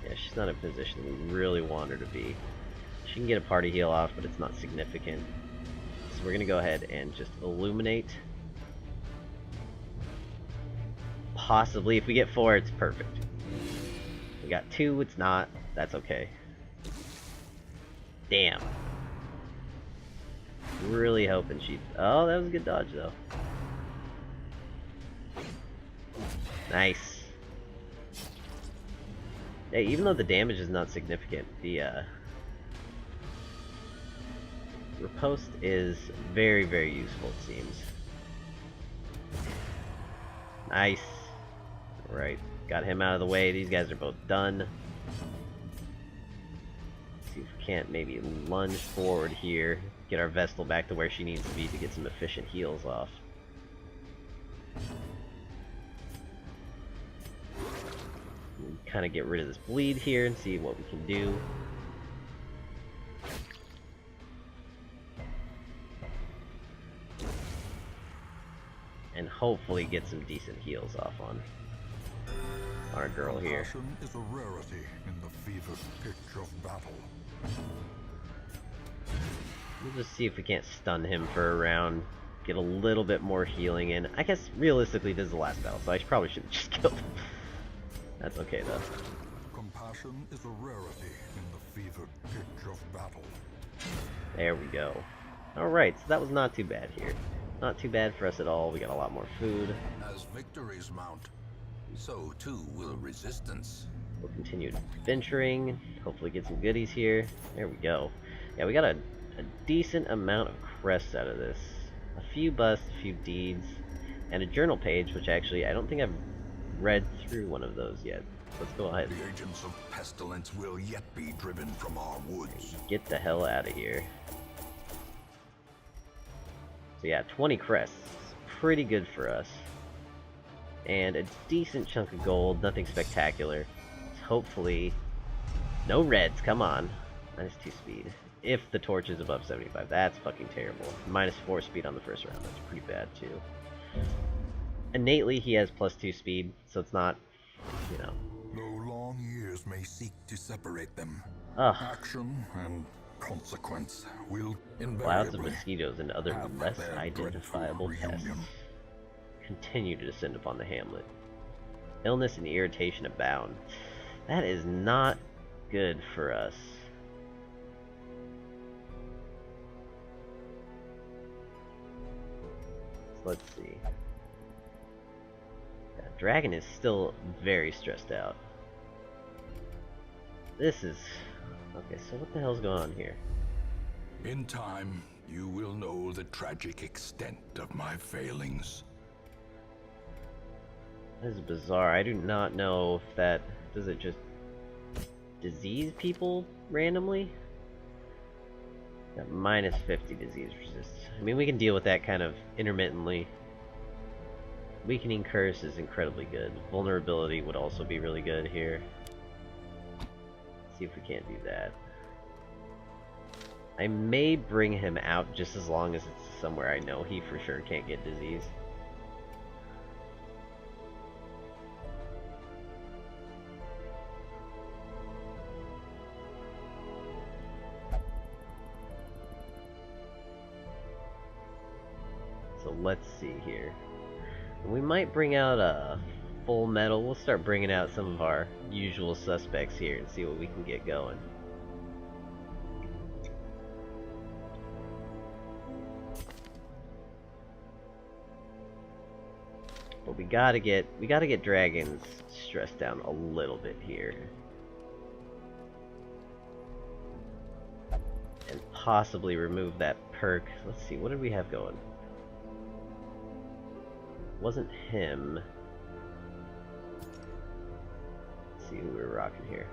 Yeah, she's not in a position we really want her to be. She can get a party heal off, but it's not significant. So we're gonna go ahead and just illuminate. Possibly, if we get 4, it's perfect. We got 2, it's not. That's okay. Damn. Really hoping she... Oh, that was a good dodge, though. Nice. Hey, even though the damage is not significant, the riposte is very, very useful, it seems. Nice. Alright, got him out of the way. These guys are both done. Let's see if we can't maybe lunge forward here. Get our Vestal back to where she needs to be to get some efficient heals off. Kind of get rid of this bleed here and see what we can do. And hopefully get some decent heals off on our girl here. Compassion is a rarity in the fevered pitch of battle. We'll just see if we can't stun him for a round. Get a little bit more healing in. I guess realistically this is the last battle, so I probably should have just killed him. That's okay though. Compassion is a rarity in the fevered pitch of battle. There we go. Alright, so that was not too bad here. Not too bad for us at all. We got a lot more food. As victories mount, so too will resistance. We'll continue adventuring. Hopefully get some goodies here. There we go. Yeah, we got a decent amount of crests out of this. A few busts, a few deeds, and a journal page, which actually I don't think I've read through one of those yet. Let's go ahead. The agents of pestilence will yet be driven from our woods. Get the hell out of here. So yeah, 20 crests. Pretty good for us. And a decent chunk of gold, nothing spectacular. Hopefully... No reds, come on. -2 speed. If the torch is above 75, that's fucking terrible. -4 speed on the first round, that's pretty bad too. Innately, he has +2 speed, so it's not, you know. Though long years may seek to separate them, Ugh. action and consequence will Clouds of invariably mosquitoes and other have less their identifiable dreadful pests reunion. continue to descend upon the hamlet. Illness and irritation abound. That is not good for us. So let's see. Yeah, Dragon is still very stressed out. This is... Okay, so what the hell's going on here? In time, you will know the tragic extent of my failings. That is bizarre. I do not know if that... Does it just... disease people randomly? Got -50 disease resist. I mean, we can deal with that kind of intermittently. Weakening curse is incredibly good. Vulnerability would also be really good here. See if we can't do that. I may bring him out just as long as it's somewhere I know he for sure can't get disease. So let's see here. We might bring out a full metal. We'll start bringing out some of our usual suspects here and see what we can get going. But we gotta get dragons stressed down a little bit here. And possibly remove that perk. Let's see, what did we have going? Wasn't him. Let's see who we're rocking here.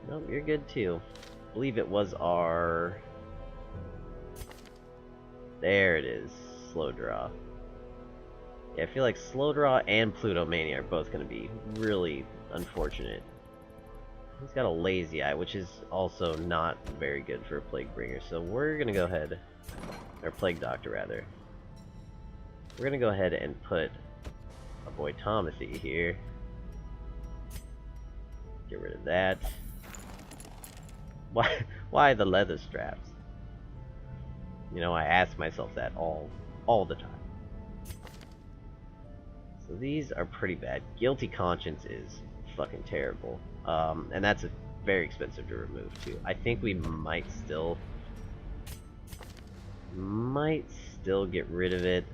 Nope, you're good too. I believe it was our... There it is. Slow draw. Yeah, I feel like Slow Draw and Plutomania are both going to be really unfortunate. He's got a Lazy Eye, which is also not very good for a Plague Bringer, so we're going to go ahead... Or Plague Doctor, rather. We're going to go ahead and put our boy Thomasy here. Get rid of that. Why the leather straps? You know, I ask myself that all the time. So these are pretty bad. Guilty Conscience is fucking terrible. And that's very expensive to remove too. I think we might still get rid of it.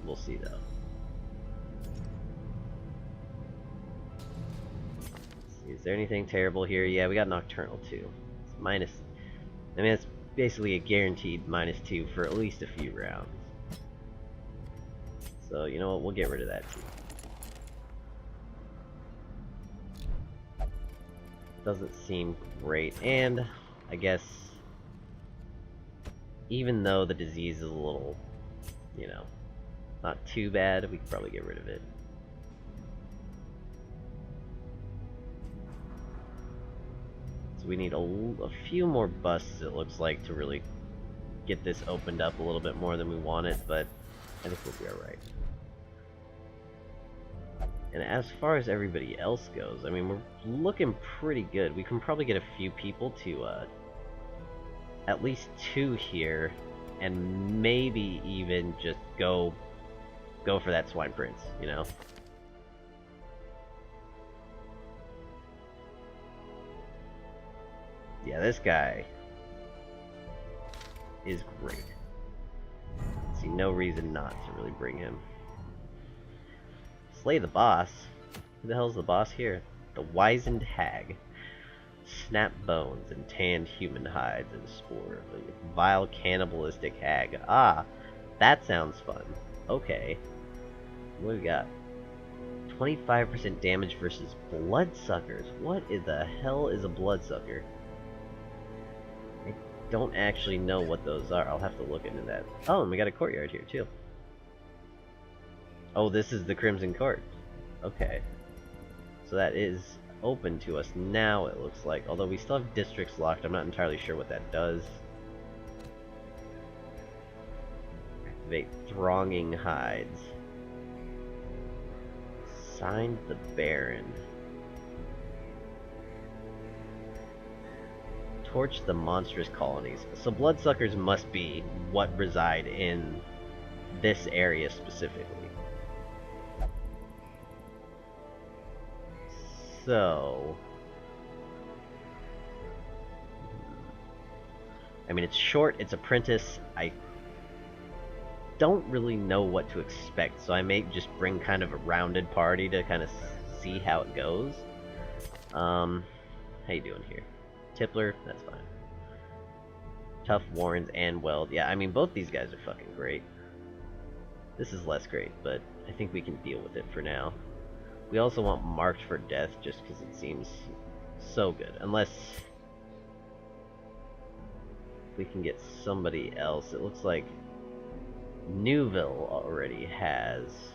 We'll see though. Is there anything terrible here? Yeah, we got Nocturnal too. It's minus. I mean, it's basically a guaranteed -2 for at least a few rounds. So, you know what? We'll get rid of that too. Doesn't seem great. And, I guess, even though the disease is a little, you know, not too bad, we could probably get rid of it. So we need a few more busts, it looks like, to really get this opened up a little bit more than we want it, but I think we'll be alright. And as far as everybody else goes, I mean, we're looking pretty good. We can probably get a few people to, at least 2 here, and maybe even just go for that Swine Prince, you know? Yeah, this guy is great. See no reason not to really bring him. Slay the boss? Who the hell's the boss here? The Wizened Hag. Snap bones and tanned human hides and spore of a vile cannibalistic hag. Ah, that sounds fun. Okay. What do we got? 25% damage versus bloodsuckers. What in the hell is a bloodsucker? I don't actually know what those are. I'll have to look into that. Oh, and we got a courtyard here too. Oh, this is the Crimson Court. Okay. So that is open to us now, it looks like. Although we still have districts locked, I'm not entirely sure what that does. Activate Thronging Hides. Signed the Baron. Torch the monstrous colonies. So bloodsuckers must be what reside in this area specifically. So, I mean, it's short, it's Apprentice. I don't really know what to expect, so I may just bring kind of a rounded party to kind of see how it goes. How you doing here? Tippler? That's fine. Tough, Warrens, and Weld. Yeah, I mean, both these guys are fucking great. This is less great, but I think we can deal with it for now. We also want Marked for Death, just because it seems so good. Unless we can get somebody else. It looks like Newville already has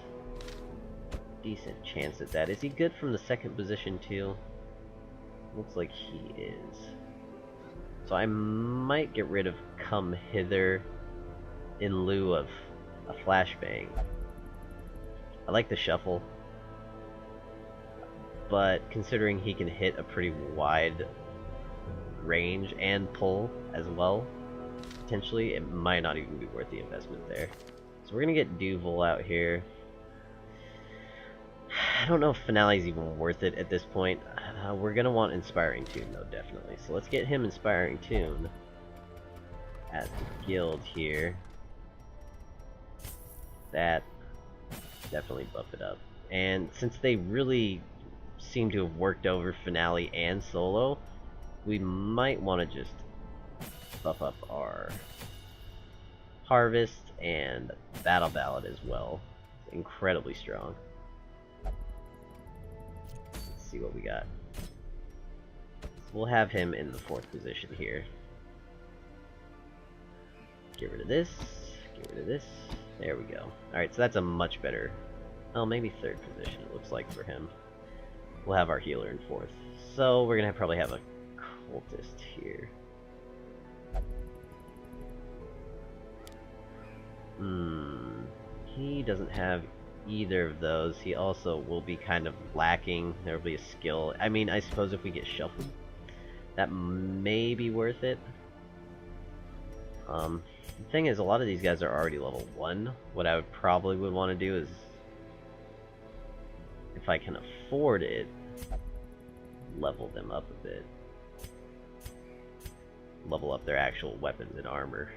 a decent chance at that. Is he good from the second position too? Looks like he is. So I might get rid of Come Hither in lieu of a Flashbang. I like the Shuffle, but considering he can hit a pretty wide range and pull as well, potentially, it might not even be worth the investment there. So we're gonna get Duval out here. I don't know if Finale's even worth it at this point. We're gonna want Inspiring Tune though, definitely. So let's get him Inspiring Tune at the guild here. That definitely buff it up. And since they really seem to have worked over Finale and Solo, we might want to just buff up our Harvest and Battle Ballad as well. It's incredibly strong. Let's see what we got. So we'll have him in the 4th position here. Get rid of this. Get rid of this. There we go. Alright, so that's a much better... Oh, maybe 3rd position, it looks like, for him. We'll have our healer in 4th. So we're gonna probably have a cultist here. He doesn't have either of those. He also will be kind of lacking. There will be a skill. I mean, I suppose if we get shuffled, that may be worth it. The thing is, a lot of these guys are already level 1. What I would probably want to do is, if I can afford it, level them up a bit. Level up their actual weapons and armor.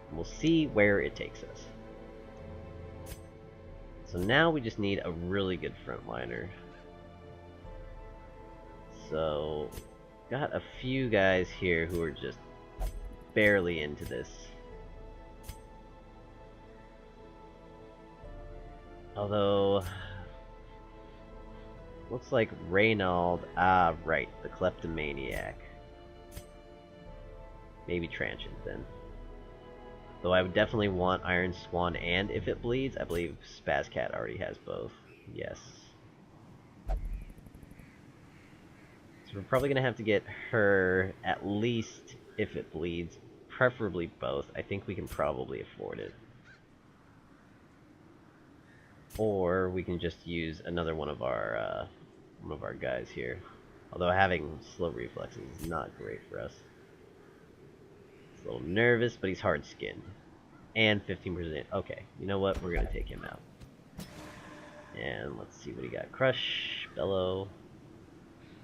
And we'll see where it takes us. So now we just need a really good frontliner. So, got a few guys here who are just barely into this. Although, looks like Reynald, right, the kleptomaniac. Maybe Transient then. Though I would definitely want Iron Swan, and if it bleeds, I believe Spazcat already has both. Yes. So we're probably going to have to get her at least if it bleeds, preferably both. I think we can probably afford it. Or we can just use another one of our guys here. Although having slow reflexes is not great for us. He's a little nervous, but he's hard-skinned. And 15%. Okay, you know what? We're gonna take him out. And let's see what he got. Crush, Bellow.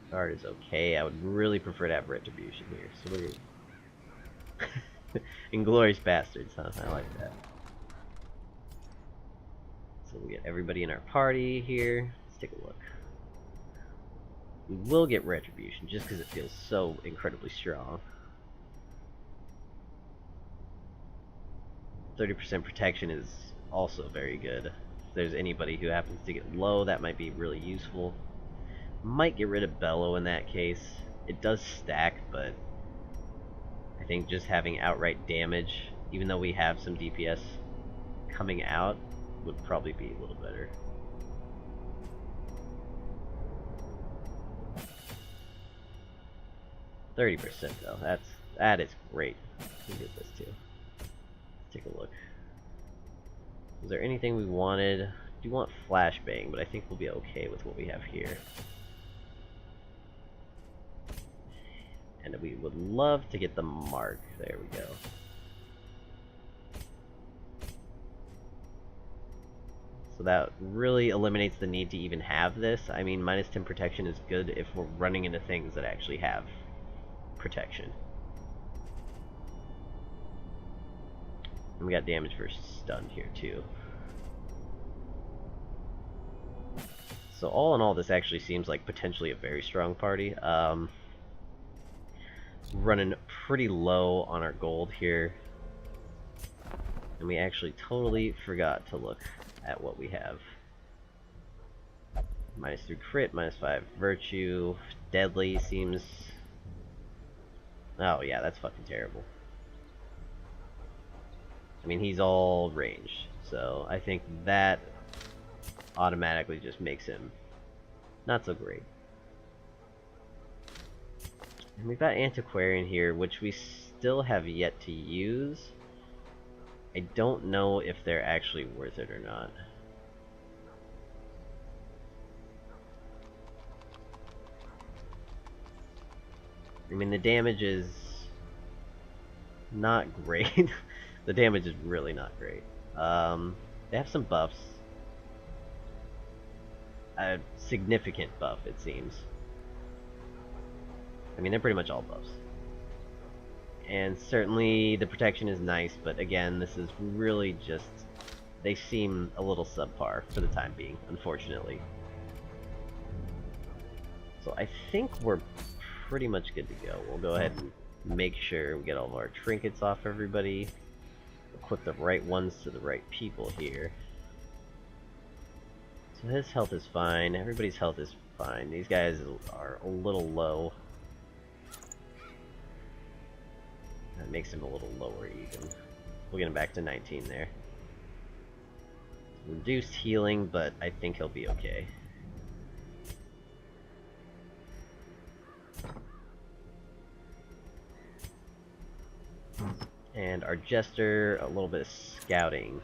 Guard is okay. I would really prefer to have Retribution here. So we're Inglorious Bastards, huh? I like that. So we get everybody in our party here. Let's take a look. We will get Retribution just because it feels so incredibly strong. 30% protection is also very good. If there's anybody who happens to get low, that might be really useful. Might get rid of Bellow in that case. It does stack, but I think just having outright damage, even though we have some DPS coming out, would probably be a little better. %, though. That is great. We get this too. Take a look. Is there anything we wanted? I do want Flashbang, but I think we'll be okay with what we have here. And we would love to get the Mark. There we go. So that really eliminates the need to even have this. I mean, minus 10 protection is good if we're running into things that actually have protection. And we got damage versus stunned here too. So all in all, this actually seems like potentially a very strong party. Running pretty low on our gold here. And we actually totally forgot to look at what we have. -3 crit, -5 virtue. Deadly seems... Oh yeah, that's fucking terrible. I mean, he's all ranged, so I think that automatically just makes him not so great. And we've got Antiquarian here, which we still have yet to use. I don't know if they're actually worth it or not. I mean, the damage is not great. The damage is really not great. They have some buffs. A significant buff, it seems. I mean, they're pretty much all buffs. And certainly the protection is nice, but again, this is really just... They seem a little subpar for the time being, unfortunately. So I think we're pretty much good to go. We'll go ahead and make sure we get all of our trinkets off everybody. Equip the right ones to the right people here. So his health is fine. Everybody's health is fine. These guys are a little low. That makes him a little lower even. We'll get him back to 19 there. Reduced healing, but I think he'll be okay. And our Jester, a little bit of scouting.